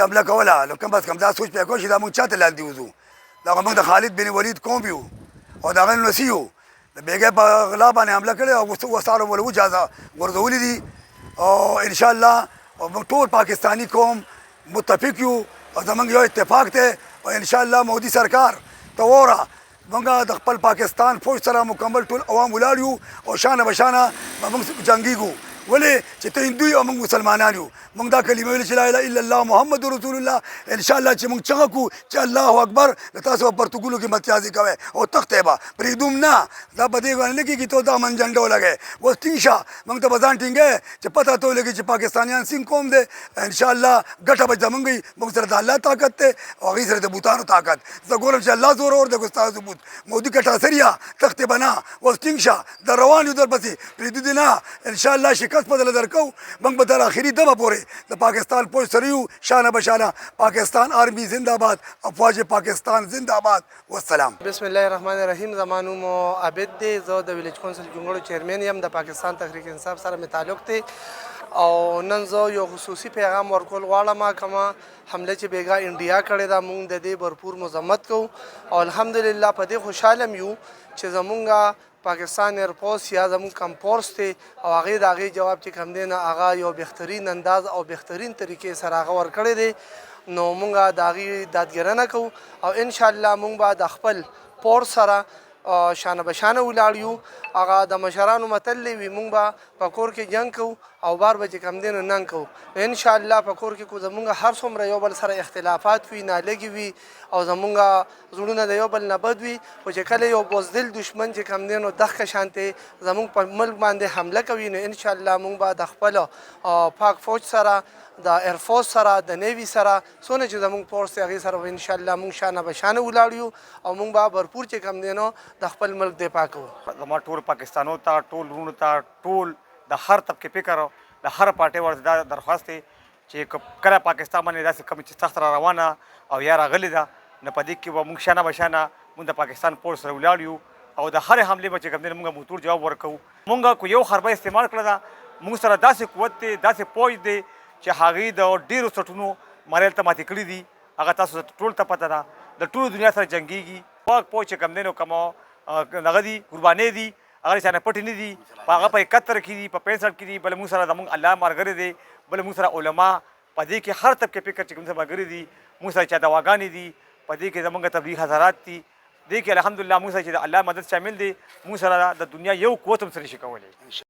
حمله کوله نو کم بس کم دا سوچ پې کوو چې دا موږ چاته لاندې وځو دغه موږ د خالد بن ولید قوم یو او د هغه لمسی یو د بیګۍ په غلا باندې حمله کړې او وساره ول وجازه غورځولي دي او انشاءالله موږ ټول پاکستاني قوم متفق یو او زموږ یو اتفاق دی او انشاءالله مودي سرکار ته ووره موږ د خپل پاکستان فوج سره مکمل ټول عوام ولاړ یو او شانه بشانه به موږ جنګېږو ولې چې ته هندو یو او موږ مسلمانان یو موږ دا کلمه ویلې چې لا اله الا الله محمد رسول الله انشاءالله چې موږ چغه کړو چې الله اکبر د تاسو په پرتګلو کې متیازي کوئ او تختې به پرېږدوم نه دا په دې باندې نه کېږي تو دا من جنډه ولګئ اوس ټینګ شه موږ ته به ځان ټینګی چې پته ته ولګي چې پاکستانیان سینګ قوم دی انشاءالله ګټه به زموږ وي موږ سره د الله طاقت دی او هغوی سره د بوتانو طاقت زه ګورم چې الله زورور دی که ستاسو بوت مودي کټاسریا تختې به نه اوس ټینګ شه در روان یو درپسې پرېږدو دې نه انشاءالله شکست به دله درکوو موږ به تر آخري دمه پورې د پاکستان فوج سره یو شانه بشانه پاکستان آرمی زنده‌باد افواج پاکستان زنده‌باد والسلام. بسم الله الرحمن الرحیم. زما نوم عابد دی. زه د ویلیج کونسل جونګړو چیرمن یم. د پاکستان تحریک انصاف سره مې تعلق دی او نن زه یو خصوصي پیغام ورکول غواړم. کومه حمله چې بیګا انډیا کړې ده موږ د دې بھرپور مذمت کوو او الحمدلله په دې خوشحاله یو چې زمونږ پاکستان ایرفورس یا زموږ کم فورس دی او هغې د هغې جواب چې کوم دی نه هغه یو بهترین انداز او بهترین طریقې سره هغه ورکړی دی نو موږ د هغې دادګرنه کوو او انشاءالله موږ به د خپل فورس سره شانه بشانه ولاړ یو. هغه د مشرانو متل وي موږ به په کور کې جنګ کوو او بار به چې کوم دی نو ننګ کوو. انشاءالله په کور کې کو زمونږ هر څومره یو بل سره اختلافات وي نالګي وي او زمونږ زړونه د یو بل نه بد وي خو چې کله یو بزدل دشمن چې کوم دی نو دغه شانتې زمونږ په ملک باندې حمله کوي نو انشاءالله موږ به د خپل پاک فوج سره د ایرفورس سره د نیوي سره څونه چې زموږ فورس دی هغې سره به انشاءالله موږ شانه بشانه ولاړ یو او موږ به بھرپور چې کوم دی نو د خپل ملک دفاع کوو. زما ټول پاکستانو ته ټول وروڼو ته ټول د هر طبقې فکر د هر پارټۍ ورته دا درخواست دی چې کله پاکستان باندې داسې کوم چې سخت را روانه او یا راغلې ده نو په دې کې به موږ شانه بشانه موږ د پاکستان فورس سره ولاړ یو او د هرې حملې به چې کوم دی موږ موتور جواب ورکوو. موږ کو یو خربه استعمال کړې ده موږ سره داسې قوت دی داسې فوج دی چې هغې د ډېرو سټونو مریل ته ماتې کړي دي. هغه تاسو ټول ته پته ده د ټولو دنیا سره جنګېږي. پاک فوج چې کوم دی نو کومه هغه دي قربانۍ دي هغه چانه پټې نه دي په هغه په 71 کې دي په 65 کې دي بل موږ سره زموږ الله ملګري دی بل موږ سره علما په دې کې هر طبقې فکر چې کوم سره ملګري دي موږ سره چا دواګانې دي په دې کې زموږ تبلیغ حضرات دي دې کې الحمدلله موږ سره چې د الله مدد شامل دی موږ سره د دنیا یو قوت هم سره شي کولی.